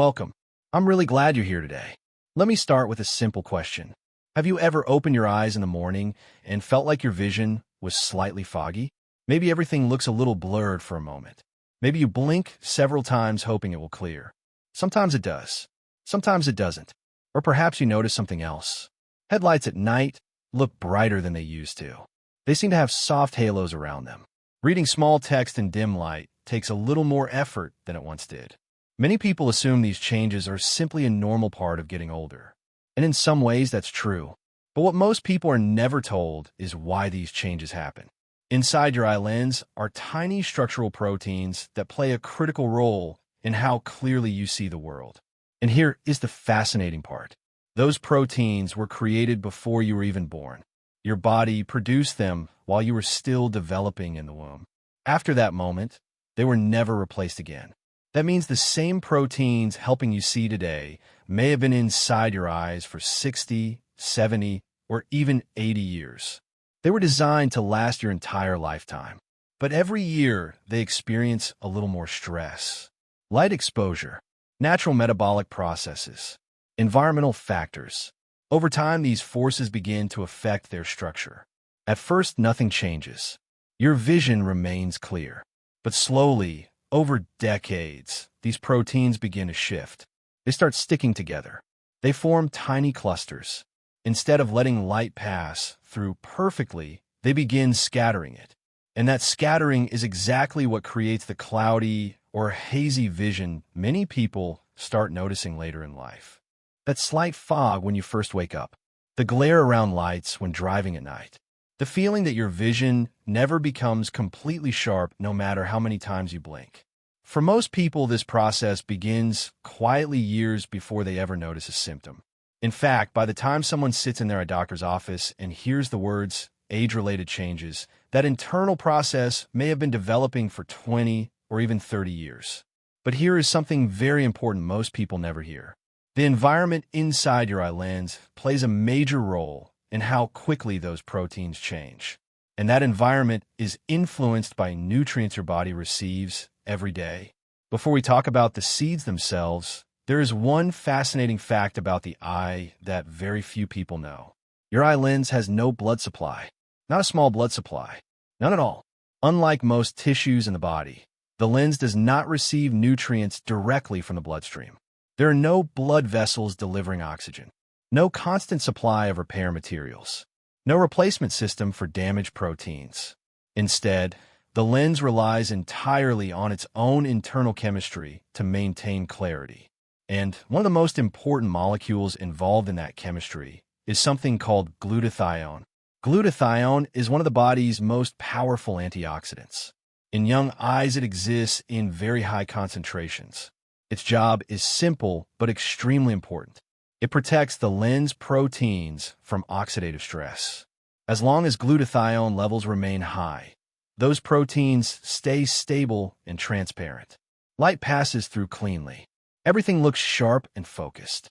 Welcome. I'm really glad you're here today. Let me start with a simple question. Have you ever opened your eyes in the morning and felt like your vision was slightly foggy? Maybe everything looks a little blurred for a moment. Maybe you blink several times hoping it will clear. Sometimes it does. Sometimes it doesn't. Or perhaps you notice something else. Headlights at night look brighter than they used to. They seem to have soft halos around them. Reading small text in dim light takes a little more effort than it once did. Many people assume these changes are simply a normal part of getting older. And in some ways, that's true. But what most people are never told is why these changes happen. Inside your eye lens are tiny structural proteins that play a critical role in how clearly you see the world. And here is the fascinating part. Those proteins were created before you were even born. Your body produced them while you were still developing in the womb. After that moment, they were never replaced again. That means the same proteins helping you see today may have been inside your eyes for 60, 70, or even 80 years. They were designed to last your entire lifetime. But every year, they experience a little more stress. Light exposure, natural metabolic processes, environmental factors. Over time, these forces begin to affect their structure. At first, nothing changes. Your vision remains clear. But slowly, over decades, these proteins begin to shift. They start sticking together. They form tiny clusters. Instead of letting light pass through perfectly, they begin scattering it. And that scattering is exactly what creates the cloudy or hazy vision many people start noticing later in life. That slight fog when you first wake up, the glare around lights when driving at night, the feeling that your vision never becomes completely sharp no matter how many times you blink. For most people, this process begins quietly years before they ever notice a symptom. In fact, by the time someone sits in their doctor's office and hears the words age-related changes, that internal process may have been developing for 20 or even 30 years. But here is something very important most people never hear. The environment inside your eye lens plays a major role in how quickly those proteins change. And that environment is influenced by nutrients your body receives every day. Before we talk about the seeds themselves, there is one fascinating fact about the eye that very few people know. Your eye lens has no blood supply, not a small blood supply, none at all. Unlike most tissues in the body, the lens does not receive nutrients directly from the bloodstream. There are no blood vessels delivering oxygen, no constant supply of repair materials, no replacement system for damaged proteins. Instead, the lens relies entirely on its own internal chemistry to maintain clarity. And one of the most important molecules involved in that chemistry is something called glutathione. Glutathione is one of the body's most powerful antioxidants. In young eyes, it exists in very high concentrations. Its job is simple but extremely important. It protects the lens proteins from oxidative stress. As long as glutathione levels remain high, those proteins stay stable and transparent. Light passes through cleanly. Everything looks sharp and focused.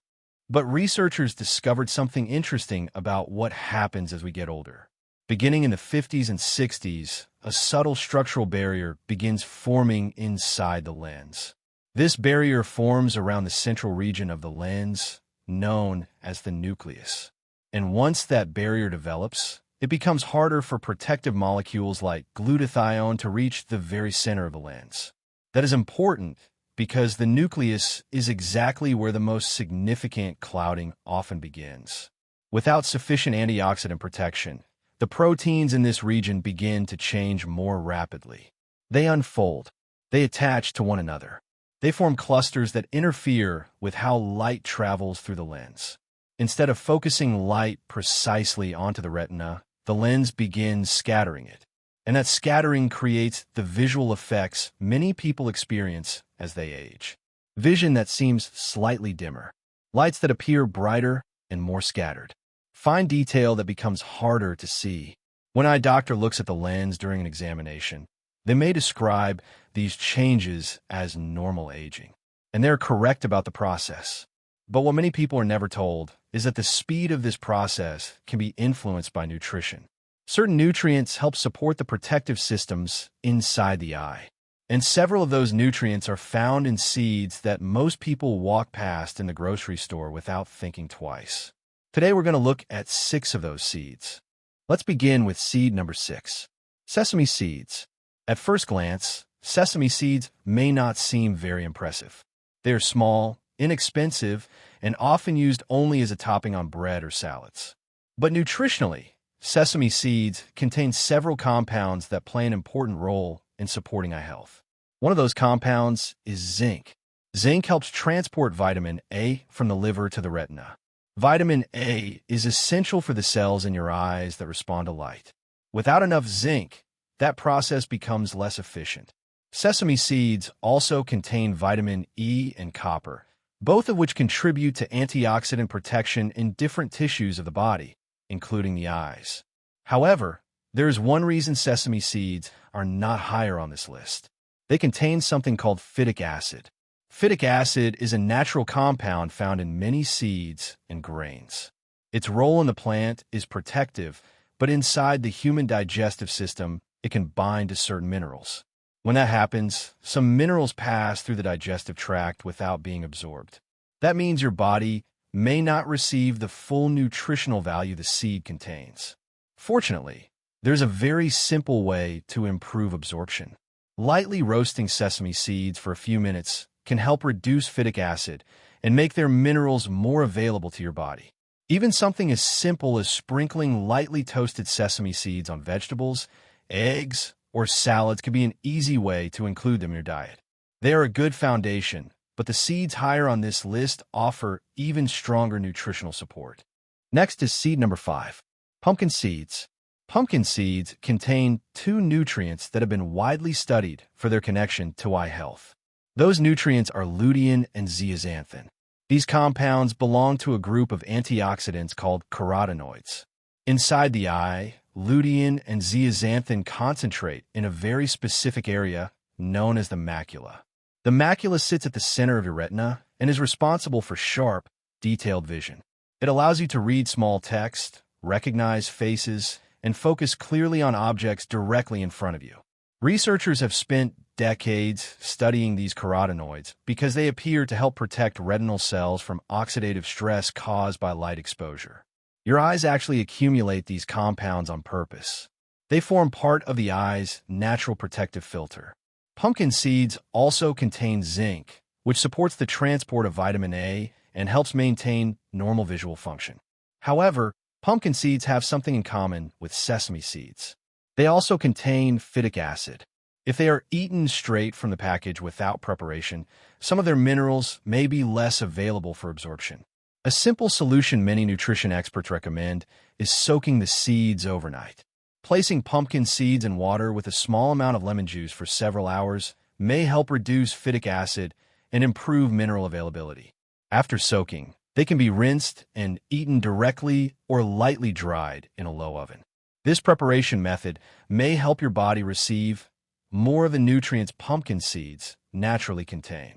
But researchers discovered something interesting about what happens as we get older. Beginning in the 50s and 60s, a subtle structural barrier begins forming inside the lens. This barrier forms around the central region of the lens, known as the nucleus. And once that barrier develops, it becomes harder for protective molecules like glutathione to reach the very center of the lens. That is important because the nucleus is exactly where the most significant clouding often begins. Without sufficient antioxidant protection, the proteins in this region begin to change more rapidly. They unfold. They attach to one another. They form clusters that interfere with how light travels through the lens. Instead of focusing light precisely onto the retina, the lens begins scattering it. And that scattering creates the visual effects many people experience as they age. Vision that seems slightly dimmer. Lights that appear brighter and more scattered. Fine detail that becomes harder to see. When an eye doctor looks at the lens during an examination, they may describe these changes as normal aging. And they're correct about the process. But what many people are never told is that the speed of this process can be influenced by nutrition. Certain nutrients help support the protective systems inside the eye. And several of those nutrients are found in seeds that most people walk past in the grocery store without thinking twice. Today we're going to look at 6 of those seeds. Let's begin with seed number 6, sesame seeds. At first glance, sesame seeds may not seem very impressive. They are small, inexpensive, and often used only as a topping on bread or salads. But nutritionally, sesame seeds contain several compounds that play an important role in supporting eye health. One of those compounds is zinc. Zinc helps transport vitamin A from the liver to the retina. Vitamin A is essential for the cells in your eyes that respond to light. Without enough zinc, that process becomes less efficient. Sesame seeds also contain vitamin E and copper, both of which contribute to antioxidant protection in different tissues of the body, including the eyes. However, there is one reason sesame seeds are not higher on this list. They contain something called phytic acid. Phytic acid is a natural compound found in many seeds and grains. Its role in the plant is protective, but inside the human digestive system, it can bind to certain minerals. When that happens, some minerals pass through the digestive tract without being absorbed. That means your body may not receive the full nutritional value the seed contains. Fortunately, there's a very simple way to improve absorption. Lightly roasting sesame seeds for a few minutes can help reduce phytic acid and make their minerals more available to your body. Even something as simple as sprinkling lightly toasted sesame seeds on vegetables, eggs, or salads can be an easy way to include them in your diet. They are a good foundation, but the seeds higher on this list offer even stronger nutritional support. Next is seed number 5, pumpkin seeds. Pumpkin seeds contain 2 nutrients that have been widely studied for their connection to eye health. Those nutrients are lutein and zeaxanthin. These compounds belong to a group of antioxidants called carotenoids. Inside the eye, lutein and zeaxanthin concentrate in a very specific area known as the macula. The macula sits at the center of your retina and is responsible for sharp, detailed vision. It allows you to read small text, recognize faces, and focus clearly on objects directly in front of you. Researchers have spent decades studying these carotenoids because they appear to help protect retinal cells from oxidative stress caused by light exposure. Your eyes actually accumulate these compounds on purpose. They form part of the eye's natural protective filter. Pumpkin seeds also contain zinc, which supports the transport of vitamin A and helps maintain normal visual function. However, pumpkin seeds have something in common with sesame seeds. They also contain phytic acid. If they are eaten straight from the package without preparation, some of their minerals may be less available for absorption. A simple solution many nutrition experts recommend is soaking the seeds overnight. Placing pumpkin seeds in water with a small amount of lemon juice for several hours may help reduce phytic acid and improve mineral availability. After soaking, they can be rinsed and eaten directly or lightly dried in a low oven. This preparation method may help your body receive more of the nutrients pumpkin seeds naturally contain.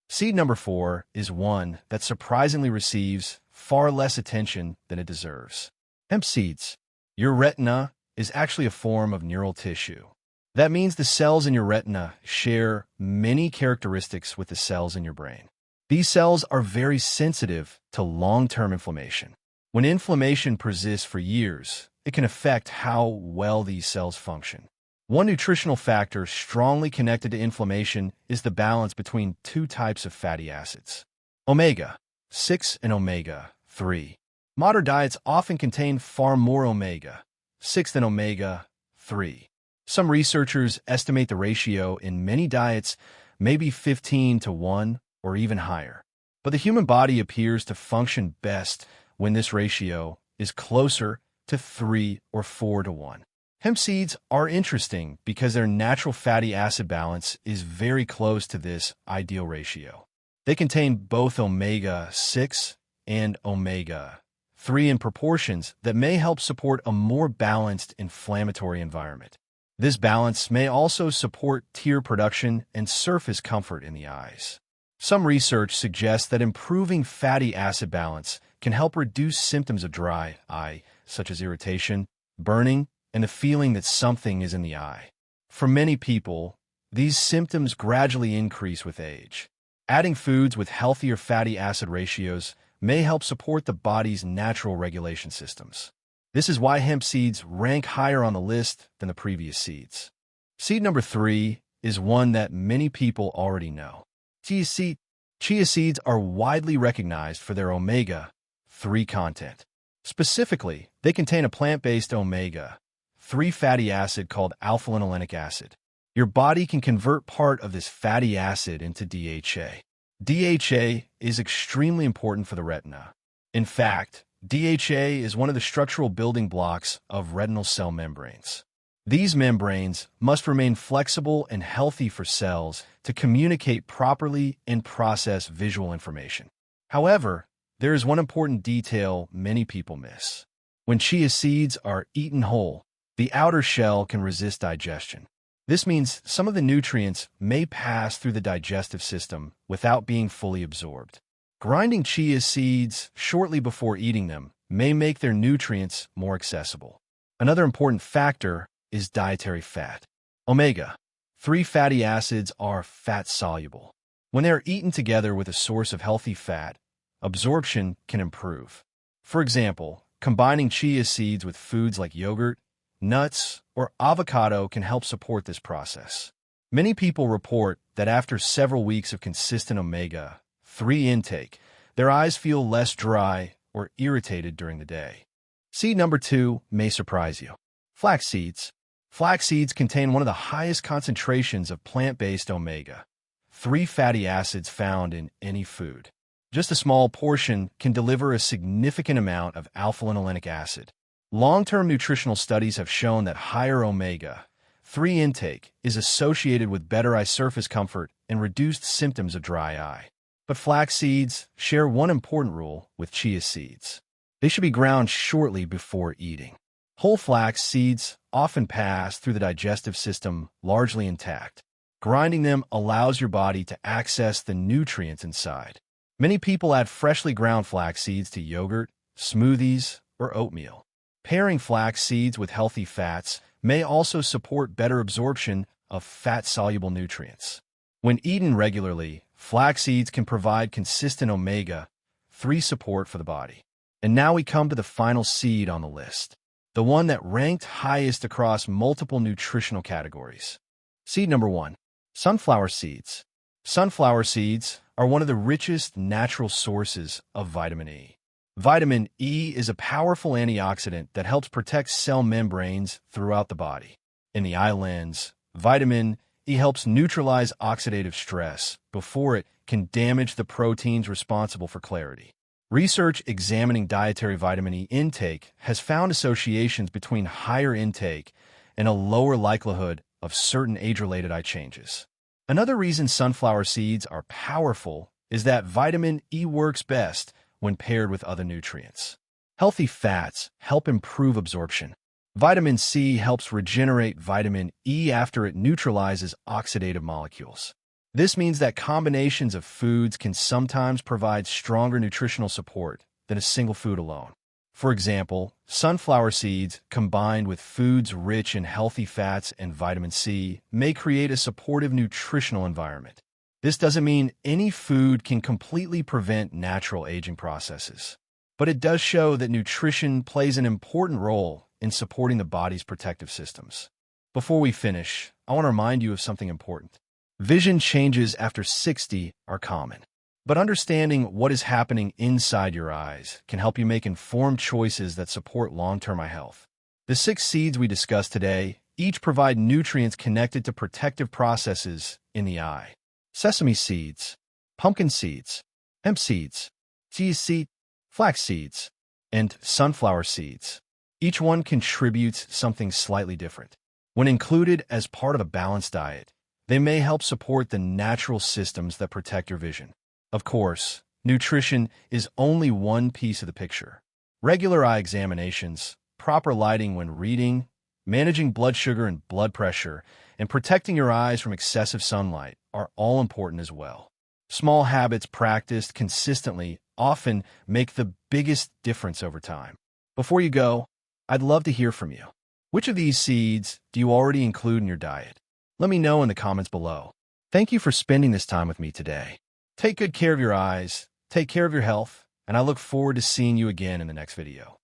Seed number 4 is one that surprisingly receives far less attention than it deserves. Hemp seeds. Your retina is actually a form of neural tissue. That means the cells in your retina share many characteristics with the cells in your brain. These cells are very sensitive to long-term inflammation. When inflammation persists for years, it can affect how well these cells function. One nutritional factor strongly connected to inflammation is the balance between 2 types of fatty acids, omega-6 and omega-3. Modern diets often contain far more omega-6 than omega-3. Some researchers estimate the ratio in many diets may be 15:1 or even higher. But the human body appears to function best when this ratio is closer to 3 or 4:1. Hemp seeds are interesting because their natural fatty acid balance is very close to this ideal ratio. They contain both omega-6 and omega-3 in proportions that may help support a more balanced inflammatory environment. This balance may also support tear production and surface comfort in the eyes. Some research suggests that improving fatty acid balance can help reduce symptoms of dry eye, such as irritation, burning, and the feeling that something is in the eye. For many people, These symptoms gradually increase with age. Adding foods with healthier fatty acid ratios may help support the body's natural regulation systems. This is why hemp seeds rank higher on the list than the previous seeds. Seed number 3 is one that many people already know. Chia seeds are widely recognized for their omega-3 content. Specifically, they contain a plant-based omega-3 fatty acid called alpha-linolenic acid. Your body can convert part of this fatty acid into DHA. DHA is extremely important for the retina. In fact, DHA is one of the structural building blocks of retinal cell membranes. These membranes must remain flexible and healthy for cells to communicate properly and process visual information. However, there is one important detail many people miss. When chia seeds are eaten whole, the outer shell can resist digestion. This means some of the nutrients may pass through the digestive system without being fully absorbed. Grinding chia seeds shortly before eating them may make their nutrients more accessible. Another important factor is dietary fat. Omega-3 fatty acids are fat-soluble. When they are eaten together with a source of healthy fat, absorption can improve. For example, combining chia seeds with foods like yogurt, nuts, or avocado can help support this process. Many people report that after several weeks of consistent omega-3 intake, their eyes feel less dry or irritated during the day. Seed number 2 may surprise you. Flax seeds. Flax seeds contain one of the highest concentrations of plant-based omega-3 fatty acids found in any food. Just a small portion can deliver a significant amount of alpha-linolenic acid. Long-term nutritional studies have shown that higher omega-3 intake is associated with better eye surface comfort and reduced symptoms of dry eye. But flax seeds share one important rule with chia seeds. They should be ground shortly before eating. Whole flax seeds often pass through the digestive system largely intact. Grinding them allows your body to access the nutrients inside. Many people add freshly ground flax seeds to yogurt, smoothies, or oatmeal. Pairing flax seeds with healthy fats may also support better absorption of fat-soluble nutrients. When eaten regularly, flax seeds can provide consistent omega-3 support for the body. And now we come to the final seed on the list, the one that ranked highest across multiple nutritional categories. Seed number 1, sunflower seeds. Sunflower seeds are one of the richest natural sources of vitamin E. Vitamin E is a powerful antioxidant that helps protect cell membranes throughout the body. In the eye lens, vitamin E helps neutralize oxidative stress before it can damage the proteins responsible for clarity. Research examining dietary vitamin E intake has found associations between higher intake and a lower likelihood of certain age-related eye changes. Another reason sunflower seeds are powerful is that vitamin E works best when paired with other nutrients. Healthy fats help improve absorption. Vitamin C helps regenerate vitamin E after it neutralizes oxidative molecules. This means that combinations of foods can sometimes provide stronger nutritional support than a single food alone. For example, sunflower seeds combined with foods rich in healthy fats and vitamin C may create a supportive nutritional environment. This doesn't mean any food can completely prevent natural aging processes, but it does show that nutrition plays an important role in supporting the body's protective systems. Before we finish, I want to remind you of something important. Vision changes after 60 are common, but understanding what is happening inside your eyes can help you make informed choices that support long-term eye health. The 6 seeds we discussed today each provide nutrients connected to protective processes in the eye. Sesame seeds, pumpkin seeds, hemp seeds, chia seed, flax seeds, and sunflower seeds. Each one contributes something slightly different. When included as part of a balanced diet, they may help support the natural systems that protect your vision. Of course, nutrition is only one piece of the picture. Regular eye examinations, proper lighting when reading, managing blood sugar and blood pressure, and protecting your eyes from excessive sunlight are all important as well. Small habits practiced consistently often make the biggest difference over time. Before you go, I'd love to hear from you. Which of these seeds do you already include in your diet? Let me know in the comments below. Thank you for spending this time with me today. Take good care of your eyes, take care of your health, and I look forward to seeing you again in the next video.